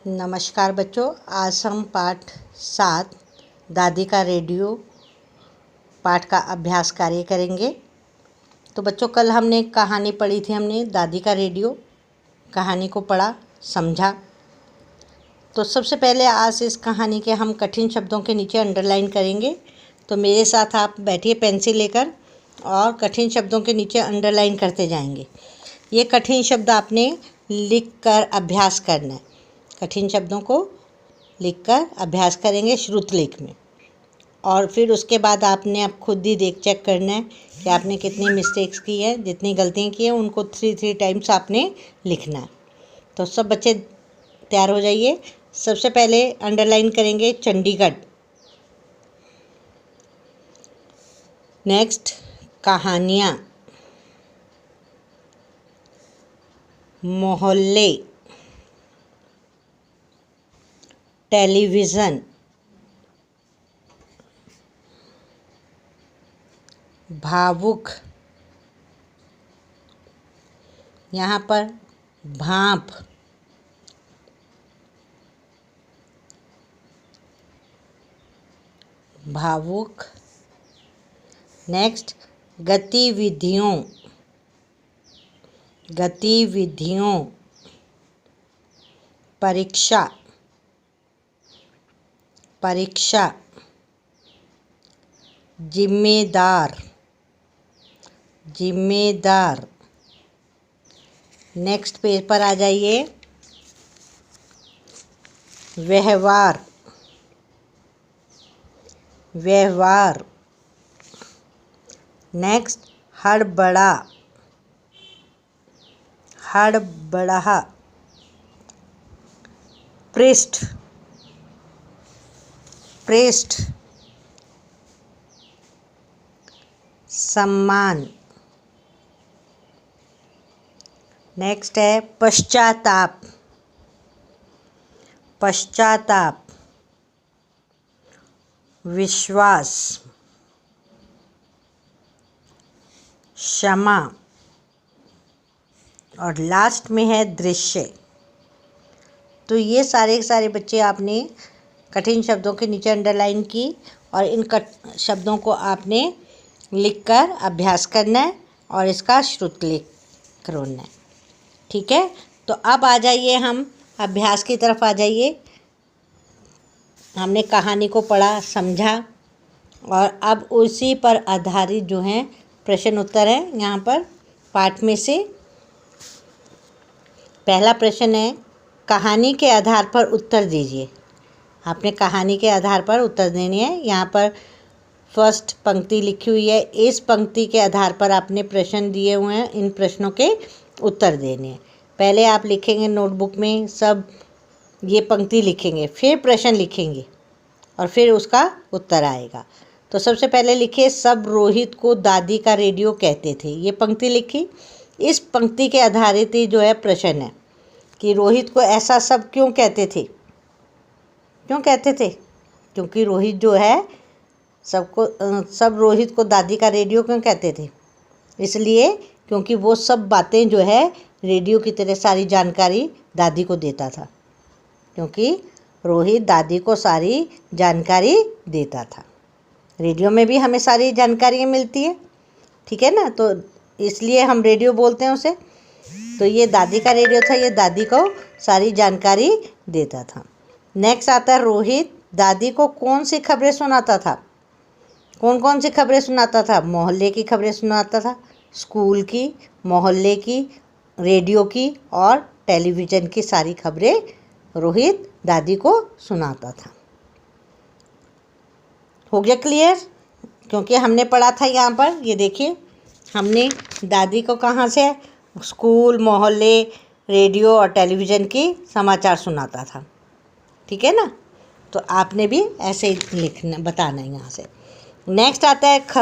नमस्कार बच्चों, आज हम पाठ 7 दादी का रेडियो पाठ का अभ्यास कार्य करेंगे। तो बच्चों, कल हमने कहानी पढ़ी थी। हमने दादी का रेडियो कहानी को पढ़ा, समझा। तो सबसे पहले आज इस कहानी के हम कठिन शब्दों के नीचे अंडरलाइन करेंगे। तो मेरे साथ आप बैठिए पेंसिल लेकर और कठिन शब्दों के नीचे अंडरलाइन करते जाएंगे। ये कठिन शब्द आपने लिख कर अभ्यास करना है। कठिन शब्दों को लिखकर अभ्यास करेंगे श्रुतलेख में, और फिर उसके बाद आपने अब खुद ही चेक करना है कि आपने कितनी मिस्टेक्स की है। जितनी गलतियाँ की हैं उनको 3 टाइम्स आपने लिखना है। तो सब बच्चे तैयार हो जाइए। सबसे पहले अंडरलाइन करेंगे चंडीगढ़। नेक्स्ट कहानियाँ, मोहल्ले, टेलीविज़न, भावुक, यहाँ पर भाप, भावुक। नेक्स्ट गतिविधियों, गतिविधियों, परीक्षा, परीक्षा, जिम्मेदार, जिम्मेदार। नेक्स्ट पेज पर आ जाइए, व्यवहार, व्यवहार। नेक्स्ट हड़बड़ा, हड़बड़ा, पृष्ठ, पृष्ठ, सम्मान। नेक्स्ट है पश्चाताप, पश्चाताप, विश्वास, क्षमा, और लास्ट में है दृश्य। तो ये सारे बच्चे आपने कठिन शब्दों के नीचे अंडरलाइन की, और इन शब्दों को आपने लिखकर अभ्यास करना है और इसका श्रुतलेख करवाना है। ठीक है, तो अब आ जाइए, हम अभ्यास की तरफ आ जाइए। हमने कहानी को पढ़ा, समझा, और अब उसी पर आधारित जो हैं प्रश्न उत्तर हैं यहाँ पर पाठ में से। पहला प्रश्न है, कहानी के आधार पर उत्तर दीजिए। आपने कहानी के आधार पर उत्तर देने हैं। यहाँ पर फर्स्ट पंक्ति लिखी हुई है। इस पंक्ति के आधार पर आपने प्रश्न दिए हुए हैं, इन प्रश्नों के उत्तर देने हैं। पहले आप लिखेंगे नोटबुक में, सब ये पंक्ति लिखेंगे, फिर प्रश्न लिखेंगे और फिर उसका उत्तर आएगा। तो सबसे पहले लिखिए, सब रोहित को दादी का रेडियो कहते थे। ये पंक्ति लिखी। इस पंक्ति के आधारित ही जो है प्रश्न है कि रोहित को ऐसा सब क्यों कहते थे, क्यों कहते थे? क्योंकि रोहित जो है सब रोहित को दादी का रेडियो क्यों कहते थे? इसलिए क्योंकि वो सब बातें जो है रेडियो की तरह सारी जानकारी दादी को देता था, क्योंकि रोहित दादी को सारी जानकारी देता था। रेडियो में भी हमें सारी जानकारियाँ मिलती है, ठीक है ना? तो इसलिए हम रेडियो बोलते हैं उसे। तो ये दादी का रेडियो था, ये दादी को सारी जानकारी देता था। नेक्स्ट आता है, रोहित दादी को कौन सी खबरें सुनाता था? कौन कौन सी खबरें सुनाता था? मोहल्ले की खबरें सुनाता था, स्कूल की, मोहल्ले की, रेडियो की और टेलीविज़न की सारी खबरें रोहित दादी को सुनाता था। हो गया क्लियर? क्योंकि हमने पढ़ा था यहाँ पर, ये देखिए, हमने दादी को कहाँ से स्कूल, मोहल्ले, रेडियो और टेलीविज़न की समाचार सुनाता था। ठीक है ना? तो आपने भी ऐसे ही लिखना, बताना है यहाँ से। नेक्स्ट आता है ख,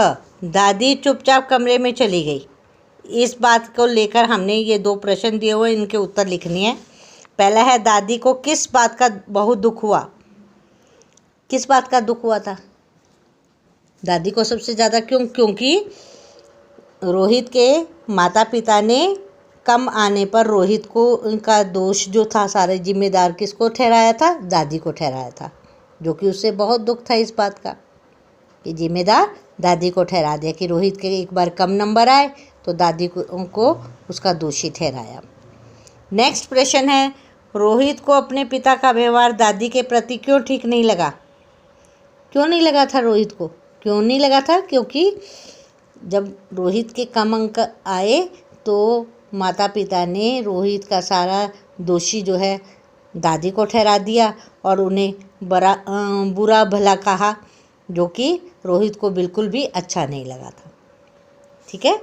दादी चुपचाप कमरे में चली गई। इस बात को लेकर हमने ये 2 प्रश्न दिए हुए, इनके उत्तर लिखने हैं। पहला है, दादी को किस बात का बहुत दुख हुआ? किस बात का दुख हुआ था दादी को सबसे ज़्यादा? क्योंकि रोहित के माता पिता ने कम आने पर रोहित को उनका दोष जो था सारे जिम्मेदार किसको ठहराया था? दादी को ठहराया था, जो कि उससे बहुत दुख था इस बात का कि जिम्मेदार दादी को ठहरा दिया कि रोहित के एक बार कम नंबर आए तो दादी को उसका दोषी ठहराया। नेक्स्ट प्रश्न है, रोहित को अपने पिता का व्यवहार दादी के प्रति क्यों ठीक नहीं लगा? क्यों नहीं लगा था रोहित को? क्यों नहीं लगा था? क्योंकि जब रोहित के कम अंक आए तो माता पिता ने रोहित का सारा दोषी जो है दादी को ठहरा दिया और उन्हें बुरा भला कहा, जो कि रोहित को बिल्कुल भी अच्छा नहीं लगा था। ठीक है,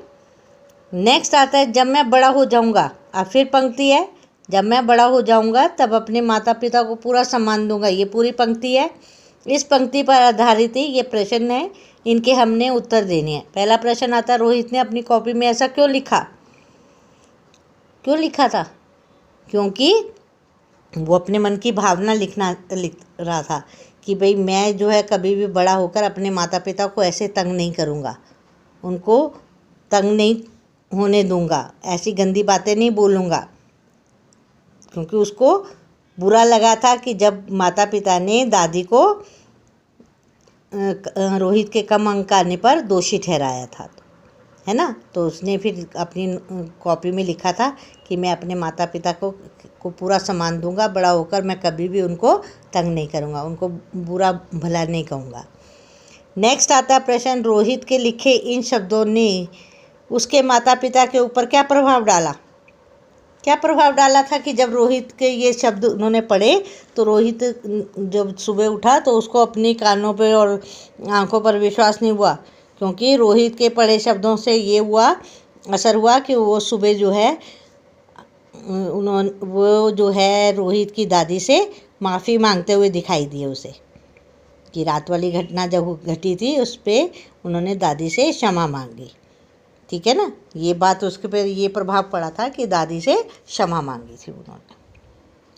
नेक्स्ट आता है, जब मैं बड़ा हो जाऊंगा। अब फिर पंक्ति है, जब मैं बड़ा हो जाऊंगा तब अपने माता पिता को पूरा सम्मान दूंगा। ये पूरी पंक्ति है, इस पंक्ति पर आधारित ही ये प्रश्न है, इनके हमने उत्तर देने हैं। पहला प्रश्न आता है, रोहित ने अपनी कॉपी में ऐसा क्यों लिखा? क्यों लिखा था? क्योंकि वो अपने मन की भावना लिख रहा था कि भाई मैं जो है कभी भी बड़ा होकर अपने माता पिता को ऐसे तंग नहीं करूँगा, उनको तंग नहीं होने दूंगा, ऐसी गंदी बातें नहीं बोलूँगा। क्योंकि उसको बुरा लगा था कि जब माता पिता ने दादी को रोहित के कम अंक आने पर दोषी ठहराया था, है ना। तो उसने फिर अपनी कॉपी में लिखा था कि मैं अपने माता पिता को पूरा सम्मान दूंगा, बड़ा होकर मैं कभी भी उनको तंग नहीं करूंगा, उनको बुरा भला नहीं कहूँगा। नेक्स्ट आता है प्रश्न, रोहित के लिखे इन शब्दों ने उसके माता पिता के ऊपर क्या प्रभाव डाला? क्या प्रभाव डाला था कि जब रोहित के ये शब्द उन्होंने पढ़े तो रोहित जब सुबह उठा तो उसको अपने कानों पे और आंखों पर विश्वास नहीं हुआ, क्योंकि रोहित के पढ़े शब्दों से ये असर हुआ कि वो सुबह जो है रोहित की दादी से माफ़ी मांगते हुए दिखाई दिए उसे, कि रात वाली घटना जब घटी थी उस पर उन्होंने दादी से क्षमा मांगी। ठीक है ना, ये बात उसके पे ये प्रभाव पड़ा था कि दादी से क्षमा मांगी थी उन्होंने।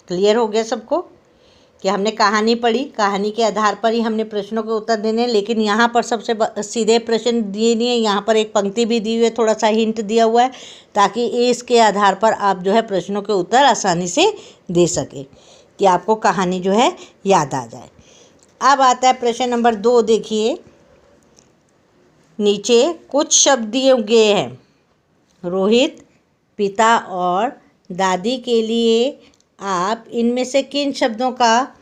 क्लियर हो गया सबको कि हमने कहानी पढ़ी, कहानी के आधार पर ही हमने प्रश्नों के उत्तर देने, लेकिन यहाँ पर सबसे सीधे प्रश्न दिए नहीं है, यहाँ पर एक पंक्ति भी दी हुई है, थोड़ा सा हिंट दिया हुआ है ताकि इसके आधार पर आप जो है प्रश्नों के उत्तर आसानी से दे सके, कि आपको कहानी जो है याद आ जाए। अब आता है प्रश्न नंबर 2। देखिए नीचे कुछ शब्द दिए गए हैं, रोहित, पिता और दादी के लिए आप इनमें से किन शब्दों का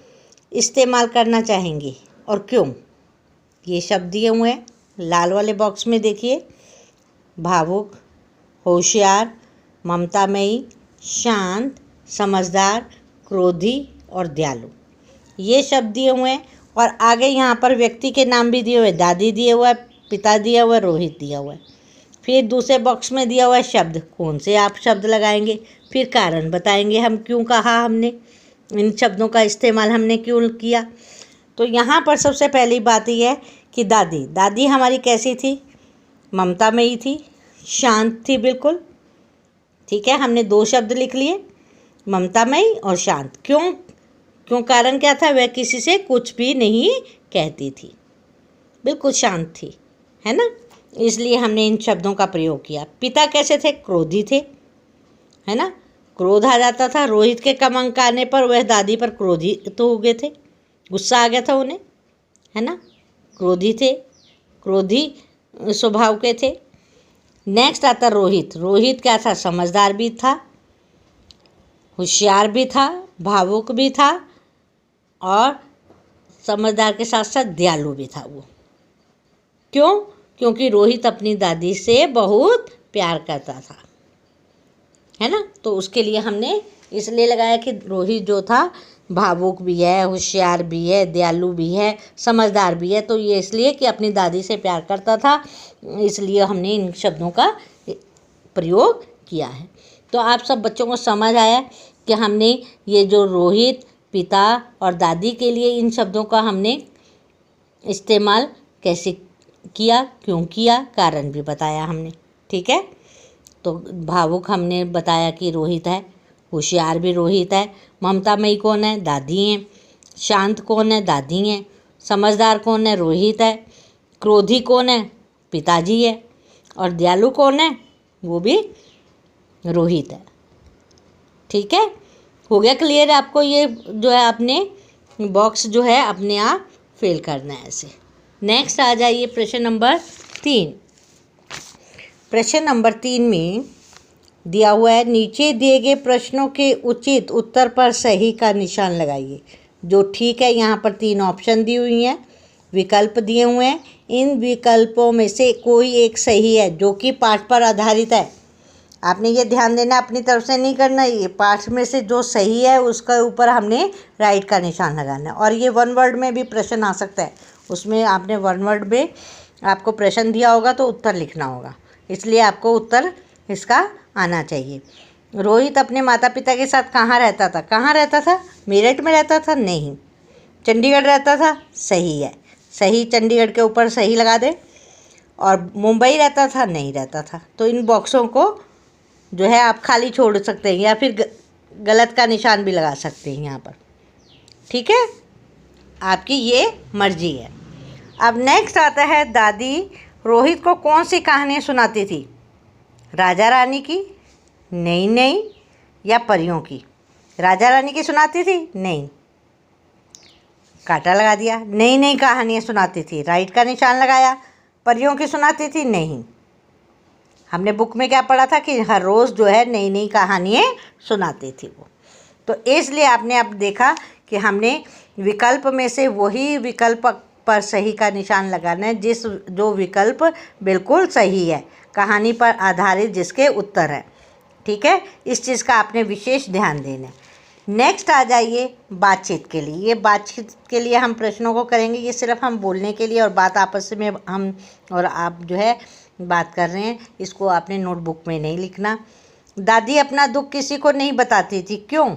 इस्तेमाल करना चाहेंगे और क्यों? ये शब्द दिए हुए हैं लाल वाले बॉक्स में, देखिए, भावुक, होशियार, ममतामयी, शांत, समझदार, क्रोधी और दयालु, ये शब्द दिए हुए हैं। और आगे यहाँ पर व्यक्ति के नाम भी दिए हुए, दादी दिए हुआ है, पिता दिया हुआ है, रोहित दिया हुआ है। फिर दूसरे बॉक्स में दिया हुआ है शब्द, कौन से आप शब्द लगाएंगे, फिर कारण बताएंगे हम क्यों कहा, हमने इन शब्दों का इस्तेमाल हमने क्यों किया। तो यहाँ पर सबसे पहली बात यह है कि दादी हमारी कैसी थी? ममतामयी थी, शांत थी, बिल्कुल। ठीक है, हमने 2 शब्द लिख लिए, ममतामयी और शांत। क्यों कारण क्या था? वह किसी से कुछ भी नहीं कहती थी, बिल्कुल शांत थी, है ना, इसलिए हमने इन शब्दों का प्रयोग किया। पिता कैसे थे? क्रोधी थे, है ना, क्रोध आ जाता था। रोहित के कम अंक आने पर वह दादी पर क्रोधी तो हो गए थे, गुस्सा आ गया था उन्हें, है ना, क्रोधी थे, क्रोधी स्वभाव के थे। नेक्स्ट आता रोहित क्या था? समझदार भी था, होशियार भी था, भावुक भी था और समझदार के साथ साथ दयालु भी था वो। क्यों? क्योंकि रोहित अपनी दादी से बहुत प्यार करता था, है ना। तो उसके लिए हमने इसलिए लगाया कि रोहित जो था भावुक भी है, होशियार भी है, दयालु भी है, समझदार भी है। तो ये इसलिए कि अपनी दादी से प्यार करता था, इसलिए हमने इन शब्दों का प्रयोग किया है। तो आप सब बच्चों को समझ आया कि हमने ये जो रोहित, पिता और दादी के लिए इन शब्दों का हमने इस्तेमाल कैसे किया, क्यों किया, कारण भी बताया हमने। ठीक है, तो भावुक हमने बताया कि रोहित है, होशियार भी रोहित है, ममतामयी कौन है? दादी हैं, शांत कौन है? दादी हैं, समझदार कौन है? रोहित है, क्रोधी कौन है? पिताजी है, और दयालु कौन है? वो भी रोहित है। ठीक है, हो गया क्लियर आपको? ये जो है आपने बॉक्स जो है अपने आप फिल करना है ऐसे। नेक्स्ट आ जाइए प्रश्न नंबर 3। प्रश्न नंबर 3 में दिया हुआ है, नीचे दिए गए प्रश्नों के उचित उत्तर पर सही का निशान लगाइए। जो ठीक है, यहाँ पर 3 ऑप्शन दी हुई हैं, विकल्प दिए हुए हैं। इन विकल्पों में से कोई एक सही है जो कि पाठ पर आधारित है। आपने ये ध्यान देना, अपनी तरफ से नहीं करना, ये पाठ में से जो सही है उसके ऊपर हमने राइट का निशान लगाना है। और ये 1 वर्ड में भी प्रश्न आ सकता है, उसमें आपने 1 वर्ड में आपको प्रश्न दिया होगा तो उत्तर लिखना होगा, इसलिए आपको उत्तर इसका आना चाहिए। रोहित अपने माता पिता के साथ कहाँ रहता था? कहाँ रहता था? मेरठ में रहता था? नहीं। चंडीगढ़ रहता था? सही है, सही, चंडीगढ़ के ऊपर सही लगा दे। और मुंबई रहता था? नहीं रहता था। तो इन बॉक्सों को जो है आप खाली छोड़ सकते हैं या फिर गलत का निशान भी लगा सकते हैं यहाँ पर। ठीक है, आपकी ये मर्जी है। अब नेक्स्ट आता है, दादी रोहित को कौन सी कहानियाँ सुनाती थी? राजा रानी की, नहीं नहीं, या परियों की? राजा रानी की सुनाती थी? नहीं, कांटा लगा दिया। नई नई कहानियाँ सुनाती थी, राइट का निशान लगाया। परियों की सुनाती थी? नहीं। हमने बुक में क्या पढ़ा था कि हर रोज़ जो है नई नई कहानियाँ सुनाती थी वो। तो इसलिए आपने अब देखा कि हमने विकल्प में से वही विकल्प पर सही का निशान लगाना है जो विकल्प बिल्कुल सही है, कहानी पर आधारित जिसके उत्तर है। ठीक है, इस चीज़ का आपने विशेष ध्यान देना है। नेक्स्ट आ जाइए बातचीत के लिए। ये बातचीत के लिए हम प्रश्नों को करेंगे, ये सिर्फ हम बोलने के लिए और बात आपस में हम और आप जो है बात कर रहे हैं, इसको आपने नोटबुक में नहीं लिखना। दादी अपना दुख किसी को नहीं बताती थी, क्यों?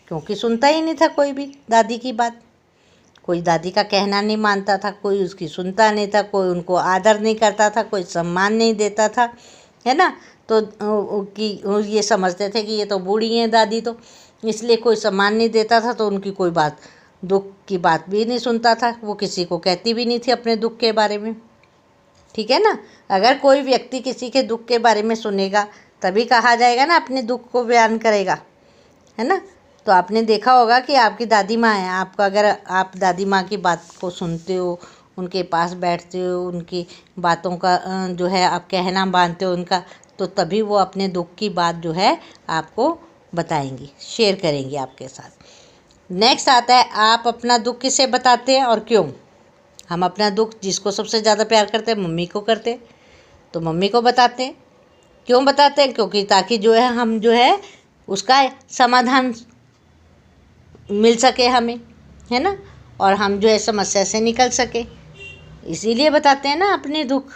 क्योंकि सुनता ही नहीं था कोई भी दादी की बात। कोई दादी का कहना नहीं मानता था, कोई उसकी सुनता नहीं था, कोई उनको आदर नहीं करता था, कोई सम्मान नहीं देता था, है ना। तो कि ये समझते थे कि ये तो बूढ़ी हैं दादी, तो इसलिए कोई सम्मान नहीं देता था, तो उनकी कोई बात, दुख की बात भी नहीं सुनता था, वो किसी को कहती भी नहीं थी अपने दुख के बारे में। ठीक है ना, अगर कोई व्यक्ति किसी के दुख के बारे में सुनेगा तभी कहा जाएगा ना अपने दुख को बयान करेगा, है ना। तो आपने देखा होगा कि आपकी दादी माँ है, आपका अगर आप दादी माँ की बात को सुनते हो, उनके पास बैठते हो, उनकी बातों का जो है आप कहना मानते हो उनका, तो तभी वो अपने दुख की बात जो है आपको बताएंगी, शेयर करेंगी आपके साथ। नेक्स्ट आता है, आप अपना दुख किसे बताते हैं और क्यों? हम अपना दुख जिसको सबसे ज़्यादा प्यार करते हैं, मम्मी को करते हैं, तो मम्मी को बताते हैं। क्यों बताते हैं? क्योंकि ताकि जो है हम जो है उसका समाधान मिल सके हमें, है ना, और हम जो है समस्या से निकल सके, इसीलिए बताते हैं ना अपने दुख।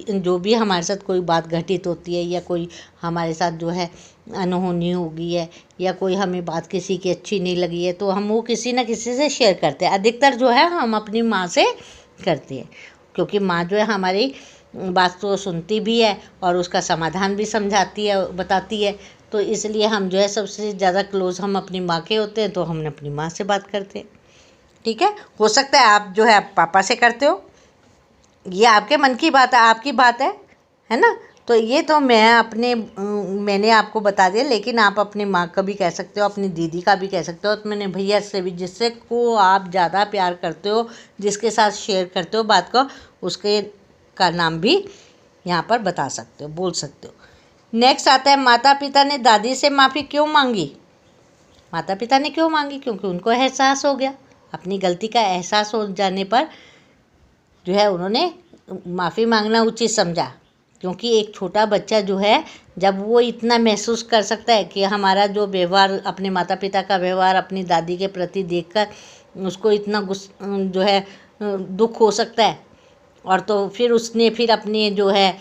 जो भी हमारे साथ कोई बात घटित होती है या कोई हमारे साथ जो है अनहोनी हो गई है या कोई हमें बात किसी की अच्छी नहीं लगी है, तो हम वो किसी ना किसी से शेयर करते हैं। अधिकतर जो है हम अपनी माँ से करते हैं, क्योंकि माँ जो है हमारी बात तो सुनती भी है और उसका समाधान भी समझाती है, बताती है। तो इसलिए हम जो है सबसे ज़्यादा क्लोज हम अपनी माँ के होते हैं, तो हम अपनी माँ से बात करते हैं। ठीक है, हो सकता है आप जो है आप पापा से करते हो, ये आपके मन की बात है, आपकी बात है ना। तो ये तो मैंने आपको बता दिया, लेकिन आप अपनी माँ का भी कह सकते हो, अपनी दीदी का भी कह सकते हो, अपने भैया से भी, जिससे को आप ज़्यादा प्यार करते हो, जिसके साथ शेयर करते हो बात को, उसके का नाम भी यहाँ पर बता सकते हो, बोल सकते हो। नेक्स्ट आता है, माता पिता ने दादी से माफ़ी क्यों मांगी? माता पिता ने क्यों मांगी? क्योंकि उनको एहसास हो गया, अपनी गलती का एहसास हो जाने पर जो है उन्होंने माफ़ी मांगना उचित समझा। क्योंकि एक छोटा बच्चा जो है, जब वो इतना महसूस कर सकता है कि हमारा जो व्यवहार, अपने माता पिता का व्यवहार अपनी दादी के प्रति देखकर उसको इतना जो है दुख हो सकता है, और तो फिर उसने फिर अपनी जो है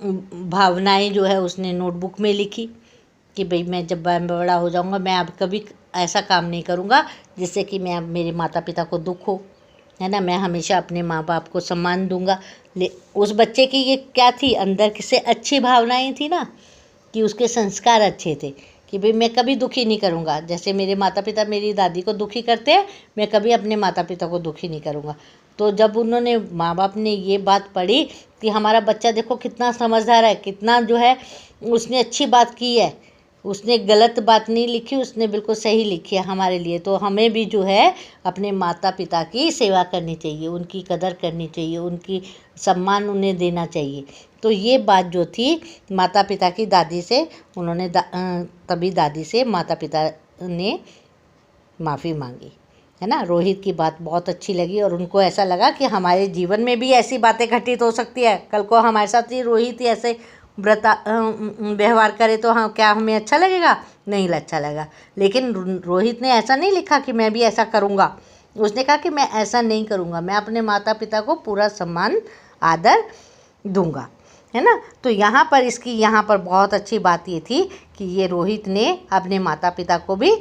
भावनाएं जो है उसने नोटबुक में लिखी कि भाई मैं जब बड़ा हो जाऊंगा मैं अब कभी ऐसा काम नहीं करूंगा जिससे कि मैं मेरे माता पिता को दुख हो, है ना। मैं हमेशा अपने माँ बाप को सम्मान दूंगा। उस बच्चे की ये क्या थी, अंदर से अच्छी भावनाएं थी ना, कि उसके संस्कार अच्छे थे कि भाई मैं कभी दुखी नहीं करूँगा। जैसे मेरे माता पिता मेरी दादी को दुखी करते हैं, मैं कभी अपने माता पिता को दुखी नहीं करूँगा। तो जब उन्होंने माँ बाप ने ये बात पढ़ी कि हमारा बच्चा देखो कितना समझदार है, कितना जो है उसने अच्छी बात की है, उसने गलत बात नहीं लिखी, उसने बिल्कुल सही लिखी है हमारे लिए, तो हमें भी जो है अपने माता पिता की सेवा करनी चाहिए, उनकी कदर करनी चाहिए, उनकी सम्मान उन्हें देना चाहिए। तो ये बात जो थी माता पिता की दादी से, उन्होंने तभी दादी से माता पिता ने माफ़ी मांगी, है ना। रोहित की बात बहुत अच्छी लगी और उनको ऐसा लगा कि हमारे जीवन में भी ऐसी बातें घटित हो सकती है, कल को हमारे साथ ही रोहित ही ऐसे व्यवहार करे तो हाँ, क्या हमें अच्छा लगेगा? नहीं अच्छा लगेगा। लेकिन रोहित ने ऐसा नहीं लिखा कि मैं भी ऐसा करूँगा, उसने कहा कि मैं ऐसा नहीं करूँगा, मैं अपने माता पिता को पूरा सम्मान आदर दूंगा, है ना। तो यहाँ पर यहाँ पर बहुत अच्छी बात ये थी कि ये रोहित ने अपने माता पिता को भी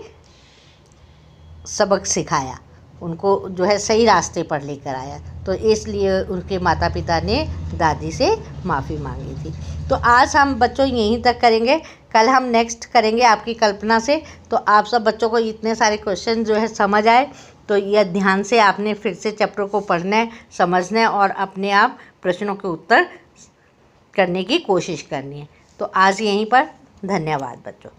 सबक सिखाया, उनको जो है सही रास्ते पर लेकर आया, तो इसलिए उनके माता पिता ने दादी से माफ़ी मांगी थी। तो आज हम बच्चों यहीं तक करेंगे, कल हम नेक्स्ट करेंगे आपकी कल्पना से। तो आप सब बच्चों को इतने सारे क्वेश्चन जो है समझ आए, तो यह ध्यान से आपने फिर से चैप्टर को पढ़ना है, समझना है और अपने आप प्रश्नों के उत्तर करने की कोशिश करनी है। तो आज यहीं पर, धन्यवाद बच्चों।